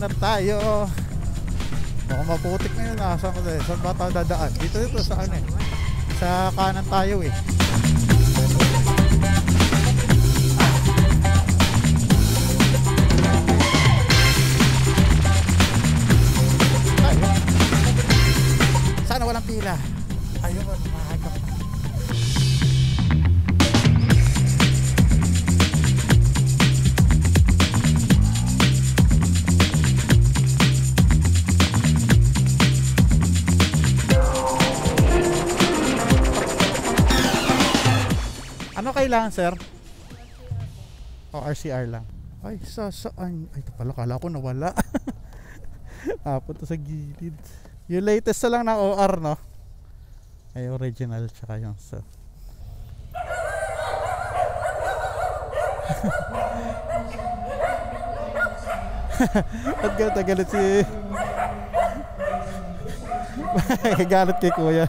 corner tayo. Baka maputik na yun. Saan ba tayo dadaan? Dito sa ano eh. Sa kanan tayo eh. Sana walang pila. Ayun, mahagap na. Ano kailangan, sir? O, RCR lang. Ay, saan? Ay, ito pala, kala ko nawala. Punta sa gilid. Yung latest na lang na OR, no? Ay, original, tsaka yung sa... At galit si... galit kay kuya.